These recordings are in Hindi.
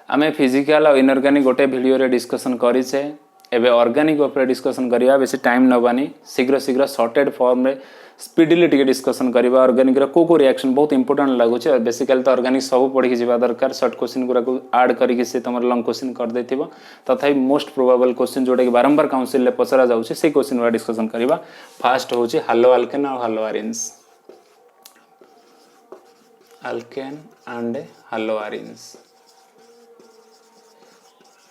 आमे फिजिकल और इनऑर्गेनिक गोटे वीडियो रे डिस्कशन करिसे एबे ऑर्गेनिक ऊपर डिस्कशन करिया बेसी टाइम नबानी शीघ्र शीघ्र शॉर्टेड फॉर्म रे स्पीडली टिके डिस्कशन करिबा ऑर्गेनिक रो को रिएक्शन बहुत इंपोर्टेंट लागुछ बेसिकली तो ऑर्गेनिक सब पढ़ी जिबा दरकार शॉर्ट क्वेश्चन गुरा को ऐड करिके से तमर लॉन्ग क्वेश्चन कर देथिबो तथापि मोस्ट प्रोबेबल क्वेश्चन जोटा कि बारंबार काउंसिल ले पचरा जाउछ से क्वेश्चन वा डिस्कशन करिबा फर्स्ट होची हालो अल्केन और हालो आरिन्स अल्केन एंड हालो आरिन्स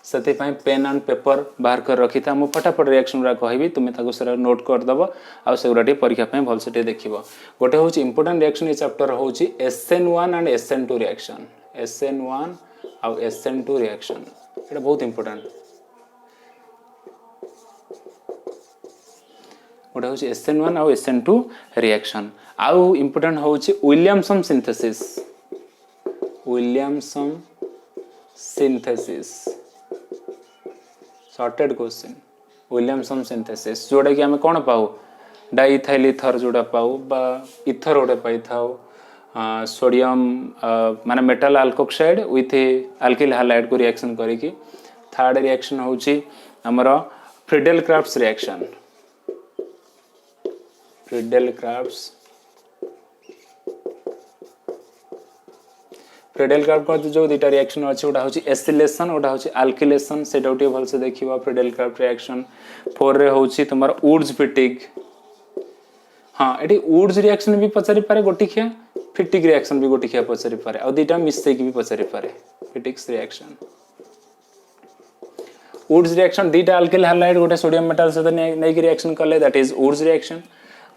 से पेन एंड पेपर बाहर कर रखी था मुझे फटाफट रिएक्शन गुरा कहबी तुम्हें ताको सर नोट कर दबो आ से गुरा परीक्षा पे भल से देखिबो गोटे होची इंपोर्टेंट रिएक्शन ए चैप्टर होची SN1 and SN2 reaction SN1 और SN2 रिएक्शन एटा बहुत इंपोर्टेंट गोटे होची SN1 और SN2 रिएक्शन आउ इंपोर्टेंट होची Williamson synthesis shorted question Williamson synthesis जोड़ा कि आम कौन पाऊ डाइथाइल इथर जोड़ा पाऊ बा इथर गोटे पाई थाउ सोडियम माने metal alkoxide with alkyl halide को रिएक्शन करिकी थर्ड रिएक्शन होची हमर Friedel crafts reaction Friedel craft जो दुटा रिएक्शन अच्छे गोटा हूँ एसिलेशन गोटा हूँ आल्किलेशन से भल से देखा फ्रीडेल क्राफ्ट रिएक्शन 4 रे हूँ तुम वुड्स फिटिक हाँ ये वुड्स रिएक्शन भी पचारि पारे गोटिखिया फिटिक रिएक्शन भी गोटिखिया पचारि पारे और दुटा मिसेक भी पचारि पारे फिटिक्स रिएक्शन वुड्स रिएक्शन दुटा अल्किल हालाइड गोटे सोडियम मेटल सहित नहीं रिएक्शन कले दैट इज वुड्स रिएक्शन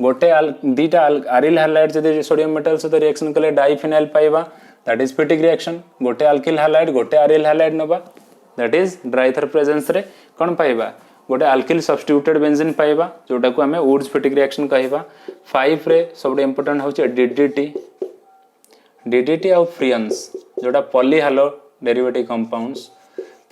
गोटे दुटा आरिल हालाइड जब सोडियम मेटल सहित रिएक्शन कले डाइफिनाइल पाइबा दैट इज फिटिक रिएक्शन गोटे अल्किल हालाइड गोटे आरिल हालाइड नबा दैट इज ड्राइथर प्रेजेंस रे कौन पाइबा गोटे अल्किल सब्स्टिट्यूटेड बेंजीन पाइबा जोटा को हमें वुड्स फिटिक रिएक्शन कहबा 5 रे सब इंपोर्टेंट होचे डीडीटी और फ्रियंस जोटा पॉली हालो derivative compounds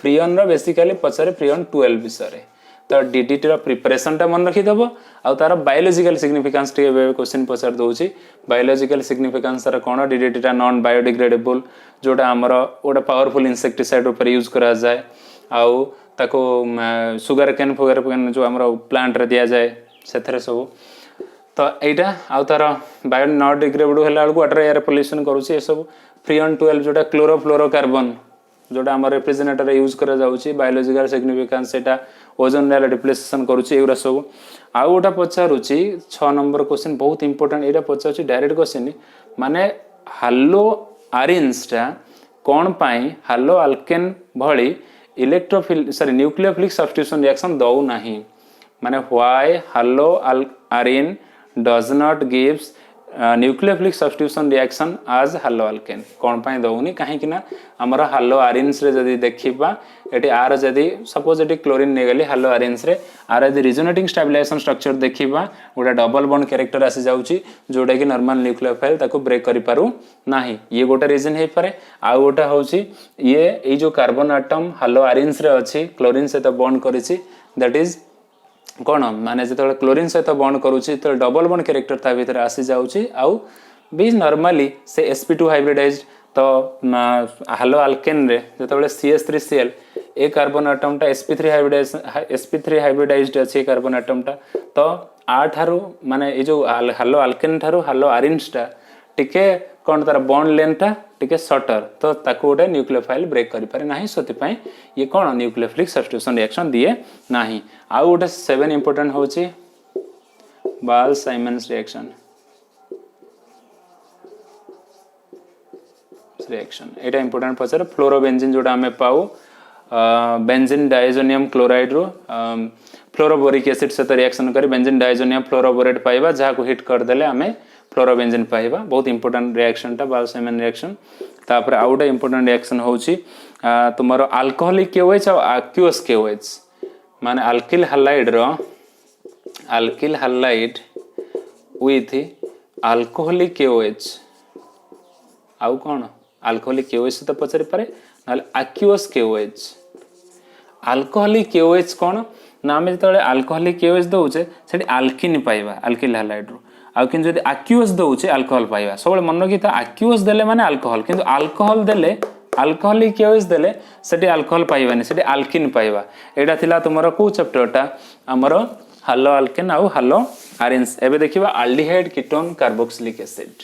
freon row basically पछरे freon 12 विषय तो डीडीटी रो प्रिपरेशन टा मन रखी दबो आ तार बायोलॉजिकल सिग्निफिकेंस टे क्वेश्चन पचार दोची बायोलॉजिकल सिग्निफिकेंस तार कोन डीडीटी टा नॉन बायोडिग्रेडेबल जोटा हमर ओटा पावरफुल इंसेक्टिसाइड ऊपर यूज करा जाए आउ ताको सुगर कैन जो हमर प्लांट रे दिया जाए सेथरे सब तो एटा आउ तार बायो नॉट डिग्रेडेबल होला को वाटर एयर पोल्यूशन करूची ए सब फ्रियन 12 जोटा क्लोरोफ्लोरोकार्बन जोटा हमर रेफ्रिजरेटर रे यूज करा जाउची बायोलॉजिकल सिग्निफिकेंस सेटा ओजोन लेयर डिप्लेशन करूची एउरा सब आउ गोटा पचारुची 6 नंबर क्वेश्चन बहुत इंपोर्टेंट एटा पचारुची डायरेक्ट क्वेश्चन माने हालो आरिन्स टा कोन पाई हालो अल्केन भली electrophile sorry nucleophilic substitution reaction दउ नाही माने why haloarene does not gives nucleophilic substitution reaction आज हालो अल्केन कोन पाई दउनी काहे कि ना हमर हालो आरिन्स रे जदी देखिबा एटी आर जदी सपोज एटी क्लोरीन ने गली हालो आरिन्स रे आर जदी रिजोनेटिंग स्टेबलाइजेशन स्ट्रक्चर देखिबा गोटा डबल बॉन्ड कैरेक्टर आसी जाउची जोटा कि नॉर्मल न्यूक्लियोफाइल ताको ब्रेक करि पारु नाही ये गोटा रीजन हे पारे आ गोटा होची ये ए जो कार्बन एटम हालो आरिन्स रे अछि क्लोरीन से तो बॉन्ड करिछि दैट इज कौन माने जो क्लोरीन सहित बॉन्ड करुच्ची तो डबल बॉन्ड कैरेक्टर ता भीतर आसी जाउची आउ भी नॉर्मली से sp2 हाइब्रिडाइज्ड तो हालो अल्केन रे जो CH3Cl ए कार्बन एटम टा sp3 हाइब्रिडाइज्ड अछि कार्बन एटम टा तो आ थारु माने ए जो हालो अल्केन थारु हालो आरिन्स टा टिके कौन तार बॉन्ड लेंथ टा टिके शॉर्टर तो ताको गोटे न्यूक्लियोफाइल ब्रेक करि पारे नाही सोति पई ये कौन न्यूक्लियोफिलिक सब्स्टिट्यूशन रिएक्शन दिए नाही आ गोटे 7 इंपोर्टेंट होची बाल-साइमन्स रिएक्शन एटा इंपोर्टेंट पचर फ्लोरोबेंजीन जोटा हमें पाऊ बेंजीन डाइजोनियम क्लोराइड रो फ्लोरोबोरिक एसिड सहित रिएक्शन करी बेंजीन डाइजोनियम फ्लोरोबोरेट पाइबा जहाँ को हिट कर देले हमें फ्लोरोबेंजीन पाइबा बहुत इंपोर्टेंट रिएक्शन टा बाल-साइमन रिएक्शन तापर आउट इंपोर्टेंट रिएक्शन होची तुमरो अल्कोहलिक KOH और एक्वस KOH माने alkyl halide with alcoholic KOH आउ कौन अल्कोहलिक KOH तो पचारि पारे नाले एक्वस KOH अल्कोहलिक KOH कौन ना आम जो अल्कोहलिक KOH दौचे से अल्किन पाइबा अल्किल हालाइड रो आ कि एक्वस दौचे अल्कोहल पाइबा सब मन रखी एक्वस देले माने अल्कोहल किंतु अल्कोहल देले अल्कोहलिक यूज देले सेठी अल्कोहल पाइबानी सेठी अल्किन पाइबा एटा थिला तुमरो को चैप्टरटा हमरो हालो अल्केन आउ हालो आरेन्स एबे देखिबा अल्डिहाइड कीटोन कार्बोक्सिलिक एसिड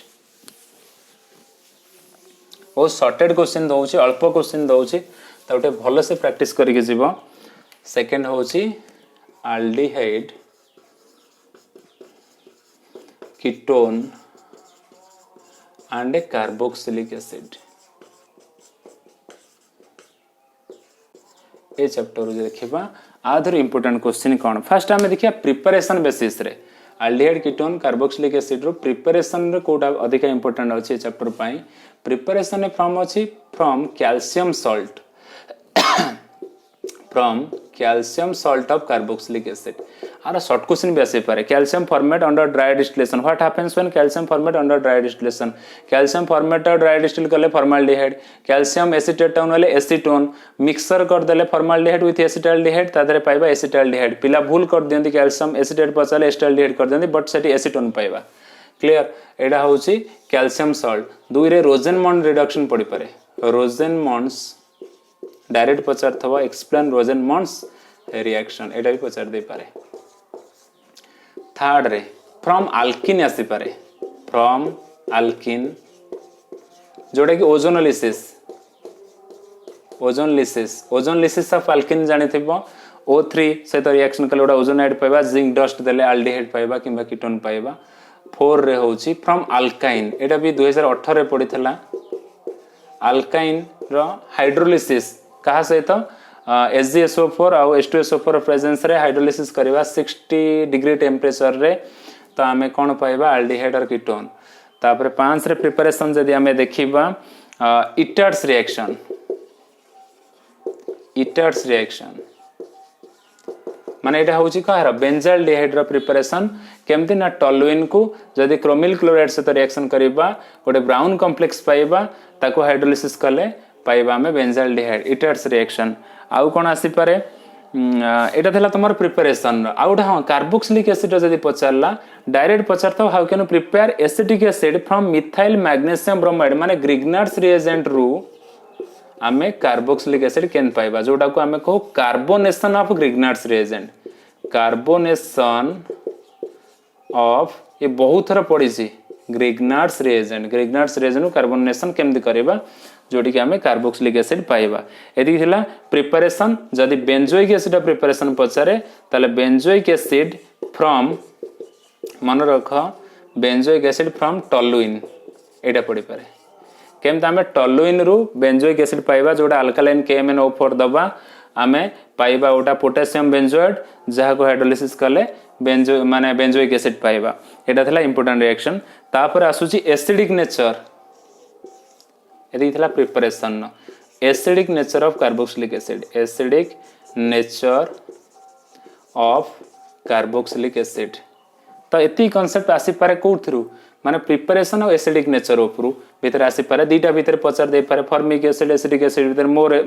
ओ शॉर्टेड क्वेश्चन दउची अल्प क्वेश्चन दउची त उठे भलो से प्रैक्टिस करके जीवो सेकंड होची aldehyde ketone and carboxylic acid ए चैप्टर देखिबा आधर इंपोर्टेंट क्वेश्चन कौन फर्स्ट आम देखिए प्रिपरेशन बेसिस रे अल्डिहाइड कीटोन कार्बोक्सिलिक एसिड रो प्रिपरेशन रे कोटा अधिक इंपोर्टेंट अछि चैप्टर पाई प्रिपरेशन फ्रॉम अछि from calcium salt from calcium salt of carboxylic acid आर शॉर्ट क्वेश्चन भी आसी पारे calcium formate under dry distillation what happens when calcium formate under dry distillation calcium formate dry distil करले फॉर्माल्डिहाइड कैल्शियम एसीटेटोन वाले एसीटोन मिक्सर कर देले फॉर्माल्डिहाइड विथ एसिटाल्डिहाइड तादरे पाइबा एसिटाल्डिहाइड पिला भूल कर दियंती कैल्शियम एसीटेट पचाले एसिटाल्डिहाइड कर दियंती बट सेठी एसीटोन पाइबा क्लियर एडा होची कैल्शियम सॉल्ट दुई रे रोजेनमॉन्ड रिडक्शन पड़ी पारे रोजेनमॉन्ड्स डायरेक्ट पचार थवा एक्सप्लेन रोजेनमॉन्ड्स रिएक्शन एटा भी पचार दे पारे थर्ड रे फ्रॉम अल्किन आसी पारे फ्रॉम अल्किन जोड़ा कि ओजोनोलिसिस ओजोनलिसिस ऑफ अल्किन जानि थिबो O3 से तो रिएक्शन कले ओडा ओजोनाइड पाइबा जिंक डस्ट देले अल्डिहाइड पाइबा किंबा कीटोन पाइबा 4 रे होची फ्रॉम अल्काइन एटा भी 2018 रे पडिथला अल्काइन रो हाइड्रोलिसिस कहा सहित SgSO4 आउ H2SO4 प्रेजेंस रे हाइड्रोलिसिस करबा 60 डिग्री टेम्परेचर रे तो आमे कोन पाइबा अल्डिहाइड और कीटोन तापर 5 रे प्रिपरेशन जदी आमे देखिबा इटर्स रिएक्शन माने एटा होची कहरा बेंजाल्डिहाइड रो प्रिपरेशन केमति ना टॉलुइन को जदी क्रोमिल क्लोराइड से तो रिएक्शन करबा गोटे ब्राउन कॉम्प्लेक्स पाइबा ताको हाइड्रोलिसिस कले पाइबा में बेंजाल्डिहाइड इटर्स रिएक्शन आउ कोन आसी पारे एटा थला तमर प्रिपरेशन आउट हां कार्बोक्सिलिक एसिड जदी पचारला डायरेक्ट पचारतो how can prepare acetic acid from methyl magnesium bromide माने ग्रिग्नार्ड्स रिएजेंट रु आमे कार्बोक्सिलिक एसिड केन पाइबा जोटा को आमे को carbonation of Grignard's reagent carbonation of ये बहुत थरा पड़ी सी ग्रिग्नार्ड्स रिएजेंट को कार्बोनेशन केमति करबा जोटी कि आमे कार्बोक्सिलिक एसिड पाइबा एदी थिला प्रिपरेशन जदी बेंजोइक एसिड प्रिपरेशन पचारे ताले बेंजोइक एसिड फ्रॉम मन रख बेंजोइक एसिड फ्रॉम टॉलुइन एटा पड़ी पारे केमति आमे टॉलुइन रु बेंजोइक एसिड पाइबा जोटा अल्कालाइन KMnO4 दबा आमे पाइबा ओटा पोटेशियम बेंजोएट जहा को हाइड्रोलिसिस कले बेंजो माने बेंजोइक एसिड पाइबा एटा थला इंपोर्टेंट रिएक्शन तापर आसुची एसिडिक नेचर एदी थला preparation acidic nature of carboxylic acid तो एती कांसेप्ट आसी पारे को थ्रू माने प्रिपरेशन और एसिडिक नेचर उपरु भीतर आसी पारे दीटा भीतर पचार दे पारे फॉर्मिक एसिड एसिडिक एसिड भीतर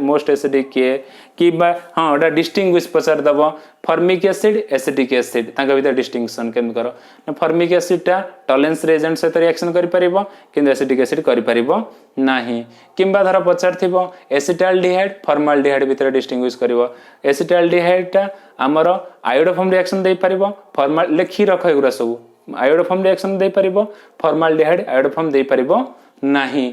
मोस्ट एसिडिक के कि बा हां ओटा डिस्टिंग्विश पचार दबो फॉर्मिक एसिड एसिडिक एसिड ताका भीतर डिस्टिंक्शन केम करो ना फॉर्मिक एसिड टा टॉलेंस रिएजेंट से रिएक्शन करि परिबो किंतु एसिडिक एसिड करि परिबो नाही किंबा धर पचार थिबो एसिटाल्डिहाइड फॉर्माल्डिहाइड भीतर डिस्टिंग्विश करिवो एसिटाल्डिहाइड टा हमरो आयोडोफॉर्म रिएक्शन दे परिबो फॉर्माल लेखि रखो एगुरा सब आयोडोफॉर्म रिएक्शन दे परिबो फॉर्माल्डिहाइड आयोडोफॉर्म दे परिबो नाही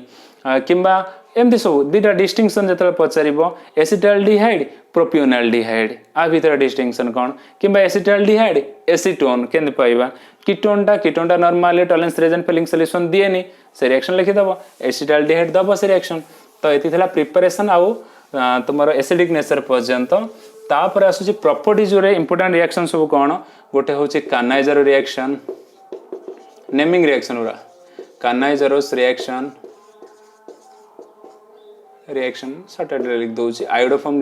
किंबा एमती सब दुटा डिस्टिंक्शन जतले पचारिबो एसिटाल्डिहाइड प्रोपियोनाल्डिहाइड आ भीतर डिस्टिंक्शन कोन किंबा एसिटाल्डिहाइड एसीटोन केन पाइबा कीटोनटा normally Tollens reagent Fehling solution दिएनी से रिएक्शन लिखि दबो एसिटाल्डिहाइड दबो से रिएक्शन तो एती थला प्रिपरेशन आउ तुमरो एसिडिक नेचर पर्यंत तापर आसुची प्रॉपर्टीज रे इंपोर्टेंट रिएक्शन सब कोन गोटे होची कानाइजर रिएक्शन नेमिंग रिएक्शन उरा कानाइजरोस रिएक्शन सटल लिख दोची आयोडोफॉर्म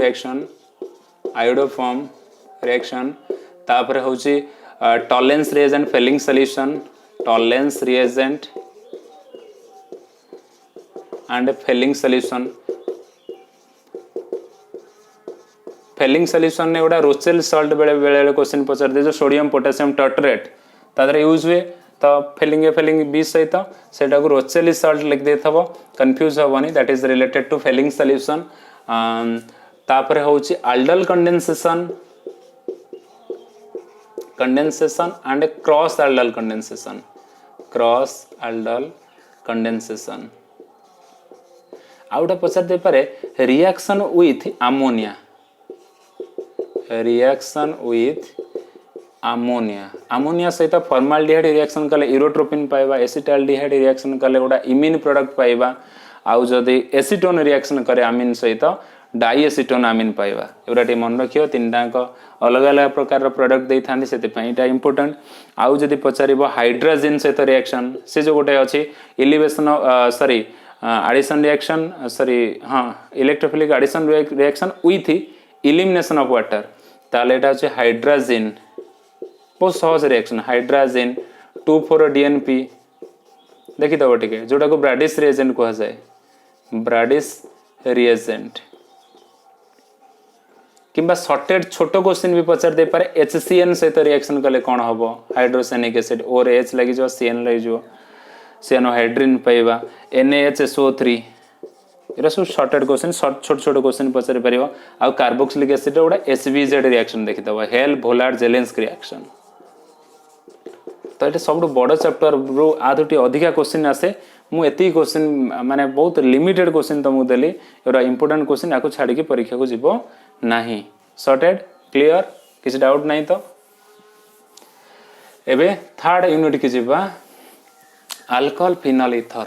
रिएक्शन तापर होची Tollens reagent Fehling solution and Fehling solution ने उडा रोचेल सॉल्ट बेले क्वेश्चन पचार दे जो सोडियम पोटेशियम टर्टरेट तादरे यूज हुए तो फेलिंग बी सहित सेटा को रोचेली सॉल्ट लिख देथबो कंफ्यूज होबनी that is related to Fehling solution तापर होची aldol condensation and cross aldol condensation आउटा पचार दे पारे रिएक्शन विथ अमोनिया अमोनिया सहित फॉर्माल्डिहाइड रिएक्शन कले यूरोट्रोपिन पाइबा एसिटाल्डिहाइड रिएक्शन कले गोटा इमिन प्रोडक्ट पाइबा आउ जदि एसीटोन रिएक्शन करे अमीन सहित डाईएसीटोन अमीन पाइबा एवराटी मन रखियो तीनटाक अलग अलग प्रकार प्रोडक्ट दे थांती सेति पई इटा इंपोर्टेंट आउ जदि पचारिबो हाइड्रोजन सहित रिएक्शन से जो गोटे अछि elevation sorry addition reaction sorry हां electrophilic addition reaction with elimination of water ताले एटा अछि हाइड्रोजन बहुत सहज रिएक्शन हाइड्रोजन 2,4 DNP देखि दबो टिके जोटा को ब्राडिश रिएजेंट कहा जाए ब्राडिश रिएजेंट किंबा शॉर्टेड छोटो क्वेश्चन भी पचार दे पारे HCN सहित रिएक्शन कले कोन हबो हाइड्रोसेनिक एसिड और H लागि जो CN लागि जो सियानोहाइड्रिन पाइबा NaHSO3 एरा सब शॉर्टेड क्वेश्चन छोट छोट क्वेश्चन पचारि परिबो आ कार्बोक्सिलिक एसिड गोटा SVZ रिएक्शन देखि दबो हेल भोलार्ड जेलेंस्की रिएक्शन तो ये सब बड़ चैप्टर रो आधुटी अधिका क्वेश्चन आसे मु एती क्वेश्चन माने बहुत लिमिटेड क्वेश्चन तुमको देली एरा इंपोर्टेंट क्वेश्चन आको छाड़ी के परीक्षा को जीवो नाही सॉर्टेड क्लियर किसी डाउट नहीं तो एबे थर्ड यूनिट के जीवा alcohol phenol ether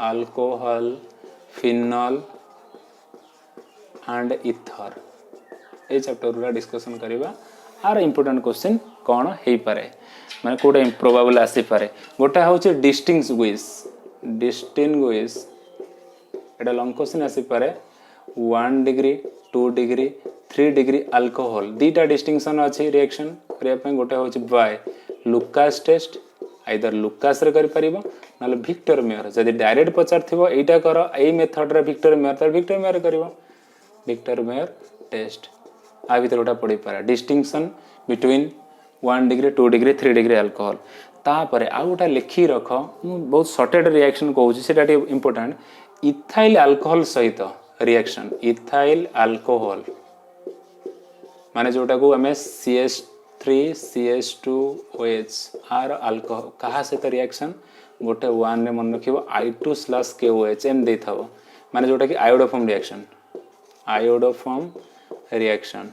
alcohol phenol and ether ए चैप्टर रा डिस्कशन करिबा आर इंपोर्टेंट क्वेश्चन कौन हो पारे माने कोडे प्रोबेबल आसी पारे गोटा होचे डिस्टिंग्विश एटा लॉन्ग क्वेश्चन आसी पारे 1 डिग्री 2 डिग्री 3 डिग्री अल्कोहल दीटा डिस्टिंक्शन अछि रिएक्शन करिया पे गोटा होचे by Lucas test either Lucas रे करि परिबो नाले विक्टर मेयर जदि डायरेक्ट पचार थिबो एटा करो एई मेथड रे विक्टर मेयर करिवो विक्टर मेयर टेस्ट आ भीतर गोटा पड़ी पारा distinction between 1 degree 2 degree 3 degree alcohol तापरे आ गोटा लिखी रख बहुत शॉर्टेड रिएक्शन कहूँ सेटा इंपोर्टेंट इथाइल अल्कोहल सहित रिएक्शन इथाइल अल्कोहल माने जोटा को हमें CH3CH2OH आर अल्कोहल कहा सहित रिएक्शन गोटे 1 रे मन रखिबो I2/KOH एम दे थाबो माने जोटा कि आयोडोफॉर्म रिएक्शन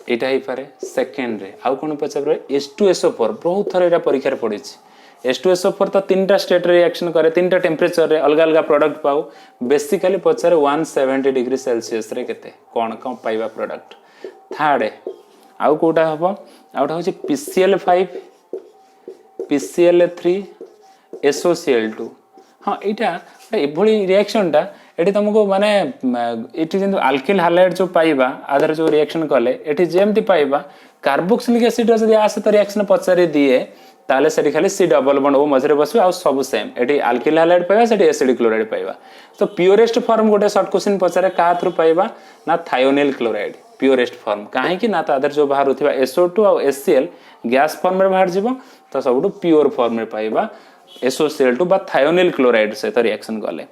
एटा ही पारे सेकंड रे आउ कोन पचार H2SO4 बहुत थर एटा परीक्षा रे पडिछि H2SO4 तो तीनटा स्टेट रिएक्शन करे तीनटा टेम्परेचर रे अलग अलग प्रोडक्ट पाऊ बेसिकली पचार 170 डिग्री सेल्सियस रे केते कोन कोन पाइबा प्रोडक्ट थर्ड आउ कोटा हबो आउटा होछि PCl5 PCl3 SOCl2 हां एटा एभली रिएक्शन टा एठी तुमको माने एठी जेंतु अल्किल हालाइड जो पाइबा आधार जो रिएक्शन कले एठी जेमति पाइबा कार्बोक्सिलिक एसिड जदी आसे तो रिएक्शन पचारे दिए ताले सेठी खाली C डबल बॉन्ड ओ मझरे बसबे आ सब सेम एठी अल्किल हालाइड पाइबा सेठी एसिड क्लोराइड पाइबा तो प्योरेस्ट फॉर्म गोटे शॉर्ट क्वेश्चन पचारे का थ्रू पाइबा ना थायोनिल क्लोराइड प्योरेस्ट फॉर्म काहे कि ना आधार जो बाहर होथिबा SO2 और HCl गैस फॉर्म रे बाहर जीवो तो सबटू प्योर फॉर्म रे पाइबा SOCl2 बा थायोनिल क्लोराइड से तो रिएक्शन कले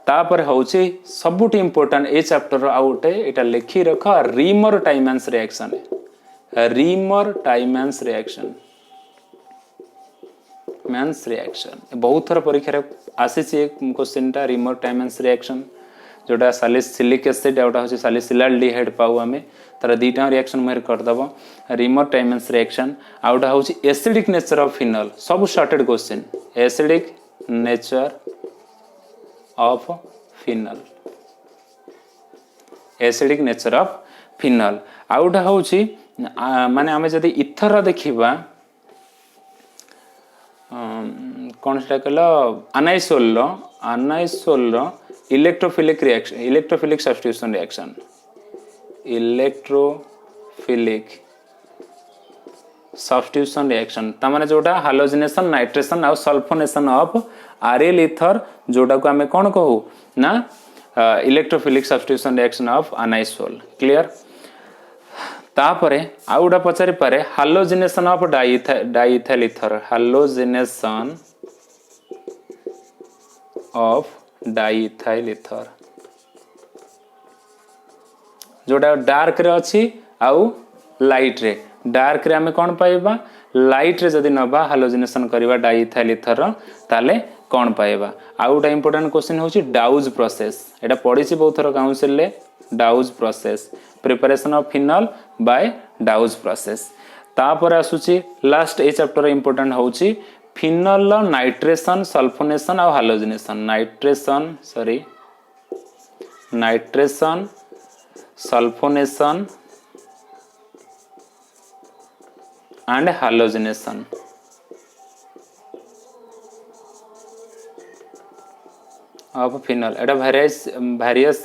तापर होची सबुट इंपोर्टेंट ए चैप्टर आउटे एटा लिखी रख रीमर टाइमेंस रिएक्शन बहुत थर परीक्षा रे आसी छि क्वेश्चन टा रीमर टाइमेंस रिएक्शन जोटा सैलिसिलिक एसिड आउटा होची सैलिसिलाल्डिहाइड पाऊ हमें तर दीटा रिएक्शन मेर कर दबो रीमर टाइमेंस रिएक्शन आउटा होची एसिडिक नेचर ऑफ फिनल सब शॉर्टेड question acidic nature of phenol acidic nature of phenol आउटा होची माने हमें जदी इथर देखिबा कौन सा कहला अनाइसोल रो इलेक्ट्रोफिलिक सब्स्टिट्यूशन रिएक्शन तामाने जोटा हालोजिनेशन नाइट्रेशन और सल्फोनेशन ऑफ आरएल ईथर जोटा को हमें कौन कहू ना electrophilic substitution reaction of anisole clear तापरे आउ गोटा पचारि पारे halogenation of diethyl ether हालोजिनेशन of diethyl ether जोटा डार्क रे अछि आउ लाइट रे डार्क रे हमें कौन पाइबा लाइट रे जदि नबा हालोजिनेशन करबा डाइइथाइल ईथर ताले कौन पाइबा आउ गोटा इंपोर्टेंट क्वेश्चन होची डाउज प्रोसेस एटा पढिछि बहुत थर काउंसिल ले Dow's process preparation of phenol by Dow's process तापर आसुची लास्ट ए चैप्टर इंपोर्टेंट होची फिनल नाइट्रेशन सल्फोनेशन और halogenation nitration sulphonation and halogenation of phenol एटा वेरियस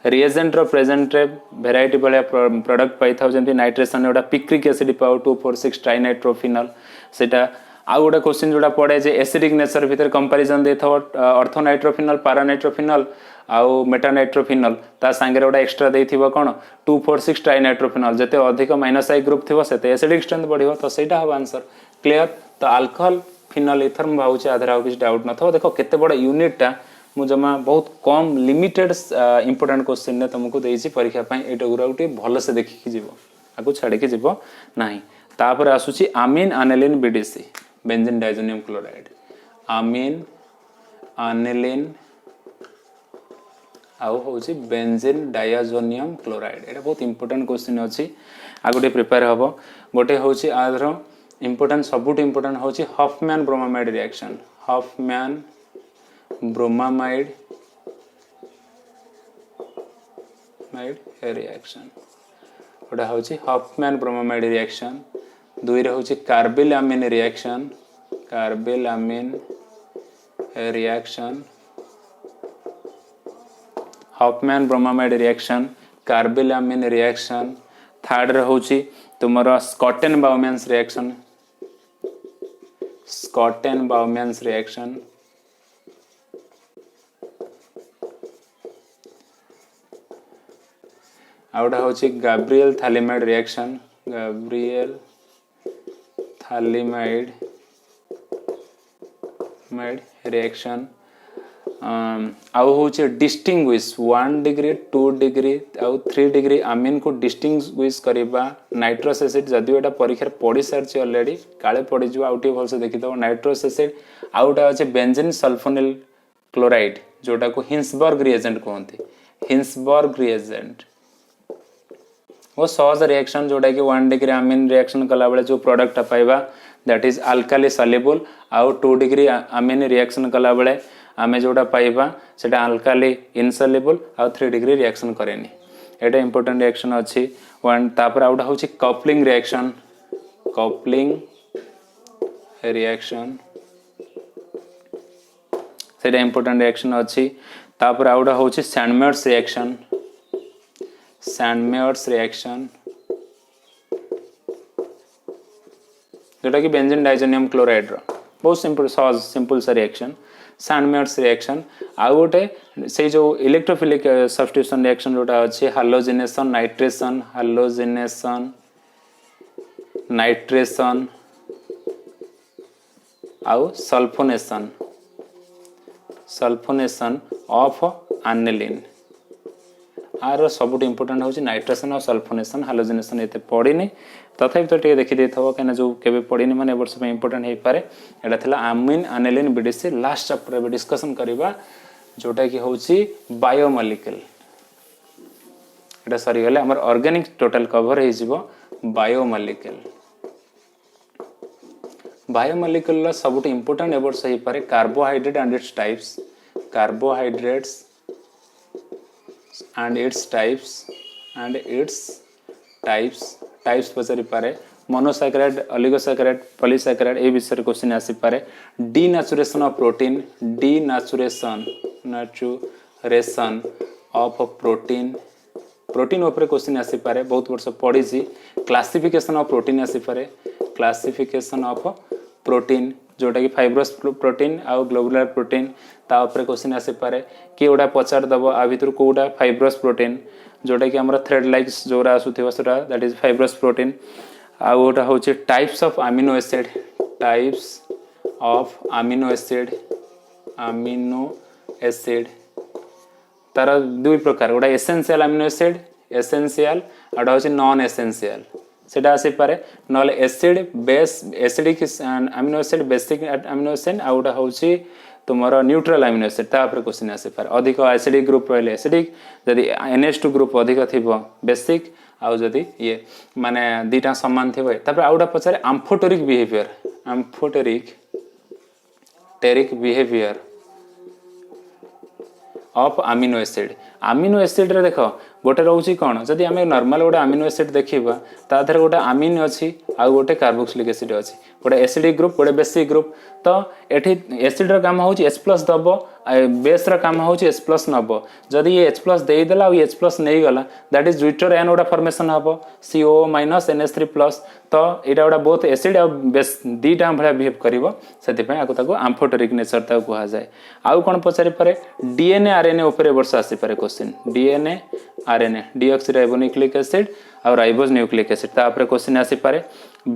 रिएजेंट रो प्रेजेंट रे वेराइटी वाला प्रोडक्ट पाई था जेंति नाइट्रेशन एटा पिक्रिक एसिड पाउ 246 ट्राइनाइट्रोफिनल सेटा आ गोटे क्वेश्चन जोड़ा पड़े जे एसिडिक नेचर भितर कंपैरिजन देथो ऑर्थोनाइट्रोफिनल पैरानाइट्रोफिनल आउ मेटानाइट्रोफिनल ता संगे गोटे एक्स्ट्रा देथिबो कोन 246 ट्राइनाइट्रोफिनल जते अधिक -I ग्रुप थिबो सेते एसिडिक स्ट्रेंथ बढ़िबो तो सेटा हबो आंसर क्लियर तो अल्कोहल फिनल ईथर म भाउचे आधार किछ डाउट नथो देखो केते बड़ यूनिट टा मु जमा बहुत कम लिमिटेड इंपोर्टेंट क्वेश्चन ने तुमको देइछि परीक्षा पई एटा गुराउटी भलो से देखि कि जीवो आगु छाडी के जीवो नाही तापर आसुची amine aniline BDC benzene diazonium chloride amine aniline आउ होची बेंजीन डाइजोनियम क्लोराइड एटा बहुत इंपोर्टेंट क्वेश्चन अछि आगुटे प्रिपेयर हबो गोटे होची आधर इंपोर्टेंट सबुट इंपोर्टेंट होची Hofmann bromamide reaction Hofmann bromamide reaction गोटे होची हॉफमैन ब्रोमामाइड रिएक्शन दुई रे होची carbylamine reaction Hofmann bromamide reaction carbylamine reaction third रे होची तुमरो स्कॉटेन बाउमेंस रिएक्शन आउटा होची गैब्रियल थालिमाइड रिएक्शन आउ होची डिस्टिंग्विश 1 डिग्री 2 डिग्री आउ 3 डिग्री अमीन को डिस्टिंग्विश करबा नाइट्रस एसिड जदि एटा परीक्षा पड़ी सारछि ऑलरेडी काले पड़ी जो आउटी भल से देखि दो नाइट्रस एसिड आउटा अछि बेंजीन सल्फोनिल क्लोराइड जोटा को हिंसबर्ग रिएजेंट कहंती वो सहज रिएक्शन जोटा कि 1 डिग्री अमीन रिएक्शन कला बेले जो प्रोडक्ट पाइबा दैट इज अल्काली सॉल्युबल आउ 2 डिग्री अमीन रिएक्शन कला बेले आमे जोटा पाइबा सेटा अल्काली इनसॉल्युबल आउ 3 डिग्री रिएक्शन करेनी एटा इंपोर्टेंट रिएक्शन अछि वन तापर आउटा होछि कपलिंग रिएक्शन सेटा इंपोर्टेंट रिएक्शन अछि तापर आउटा होछि सैंडमेयर्स रिएक्शन जोटा कि बेंजीन डाइजोनियम क्लोराइड रो बहुत सिंपल सा रिएक्शन सैंडमेयर्स रिएक्शन आउ गोटे से जो इलेक्ट्रोफिलिक सब्स्टिट्यूशन रिएक्शन जोटा अछि हालोजिनेशन नाइट्रेशन आउ सल्फोनेशन ऑफ एनिलीन आर सबुट इंपोर्टेंट होची नाइट्रेशन और सल्फोनेशन हालोजिनेशन एते पड़ीनी तथापि तो टे देखि देथबो केना जो केबे पड़ीनी माने वर्ष में इंपोर्टेंट हे पारे एटा थिला अमीन एनिलीन बीडीसी लास्ट चैप्टर में डिस्कशन करिबा जोटा कि होची बायोमोलिक्यूल एटा सरी गले हमर ऑर्गेनिक टोटल कवर हे जिवो बायोमोलिक्यूल सबुट इंपोर्टेंट ए वर्ष हे पारे कार्बोहाइड्रेट एंड इट्स टाइप्स पचारि पारे मोनोसैकेराइड ऑलिगोसैकेराइड पॉलीसैकेराइड ए विषय क्वेश्चन आसी पारे denaturation of protein of protein ऊपर क्वेश्चन आसी पारे बहुत वर्ष पढ़ी क्लासिफिकेशन ऑफ प्रोटीन आसी पारे क्लासिफिकेशन ऑफ प्रोटीन जोटा कि फाइब्रस प्रोटीन आउ ग्लोबुलर प्रोटीन ता ऊपर क्वेश्चन आसी पारे कि गोटा पचार दब आ भितर कोटा फाइब्रस प्रोटीन जोटा कि हमर थ्रेड लाइक्स जोरा आसुथिबा सेटा दैट इज फाइब्रस प्रोटीन आ गोटा होची टाइप्स ऑफ अमीनो एसिड तार दुई प्रकार गोटा एसेंशियल अमीनो एसिड एसेंशियल आउटा होची नॉन एसेंशियल सेटा आसी पारे नले acid base acidic amino acid basic amino acid आउटा होची तुमर न्यूट्रल अमीनो एसिड ता ऊपर क्वेश्चन आसी पारे अधिक एसिडिक ग्रुप रहले एसिडिक जदी NH2 ग्रुप अधिक थिबो बेसिक आउ जदी ये माने दीटा समान थिबो तापर आउटा पछारे amphoteric behaviour of amino acid रे देखो गोटे रोची कौन जदि आम नॉर्मल गोटे अमीनो एसिड देखा ताधर गोटे अमीन अच्छी आउ गोटे कार्बोक्सिलिक एसिड अच्छी गोटे एसिडिक ग्रुप गोटे बेसिक ग्रुप तो ये एसिड काम हो H+ दब बेस काम हो H+ नब जदि ये H+ देदेला H+ नहीं गला दैट इज ज्विटर एन गोटा फॉर्मेशन हम CO NH3+ तो यहाँ गोटा बोथ एसिड आ बेस दीटा भाया बिहेव कर आम्फोटेरिक नेचर कह जाए आउ कौन पचारि पारे DNA RNA उपर वर्ष आसी पारे question DNA RNA deoxyribonucleic acid और राइबोज न्यूक्लिक एसिड तापर क्वेश्चन आसी पारे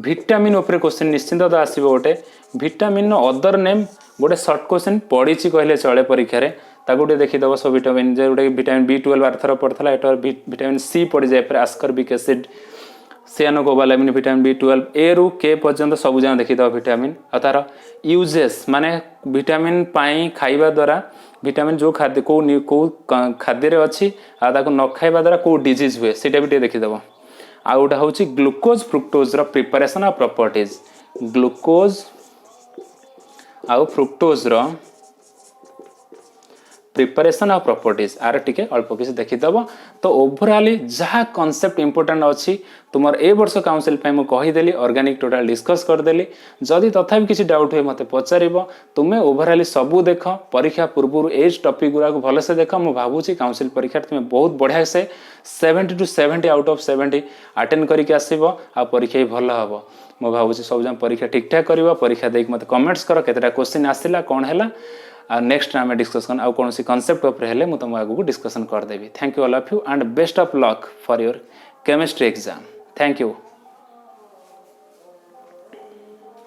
विटामिन उपर क्वेश्चन निश्चिंत तो आसीबो गोटे विटामिन अदर नेम गोटे शॉर्ट क्वेश्चन पड़ी कहले चले परीक्षा रे ताको देखिदब सब विटामिन जे गोटे विटामिन B12 आरथर पड़थला एटा विटामिन C पड़ी जाय पर आस्कॉर्बिक एसिड सियानोकोबालामिन विटामिन B12 ए रु के पर्यंत सब जान देखिदब विटामिन आ तार यूजेस माने विटामिन पाई खाइबा द्वारा विटामिन जो खाद्य को खाद्य रे अच्छी आ ताको न खाइबा द्वारा को डिजीज हुए सेटा भी देखिदब आ गोटा होची ग्लूकोज फ्रुक्टोज रो प्रिपरेशन आ प्रॉपर्टीज ग्लूकोज आउ फ्रुक्टोज रो प्रिपरेशन ऑफ प्रॉपर्टीज आर टिके अल्प किसी देखिदब तो ओवरऑली जहाँ कॉन्सेप्ट इंपोर्टेंट अच्छी तुम ए वर्ष काउंसिल पे मु कहीदेली ऑर्गेनिक टोटल डिस्कस करदेली जदि तथापि किसी डाउट हुए मते पचारिबो तुम्हें ओवरऑली सबू देख परीक्षा पूर्व एज टॉपिक गुरा को भलसे देख मु भाबुची काउंसिल परीक्षा तुम्हें बहुत बढ़िया से 70 to 70 आउट ऑफ 70 अटेंड करके आसीबो आ परीक्षा भल हबो मु भाबुची सब जन परीक्षा ठीक ठाक करिवो परीक्षा देख मते कमेंट्स करो केतेटा क्वेश्चन आसिला कोन हैला और नेक्स्ट आम डिस्कसन आउ कौन कॉन्सेप्ट उपर मुझे तुम आगे डिस्कसन करदेवी thank you all of you and best of luck for your chemistry exam thank you.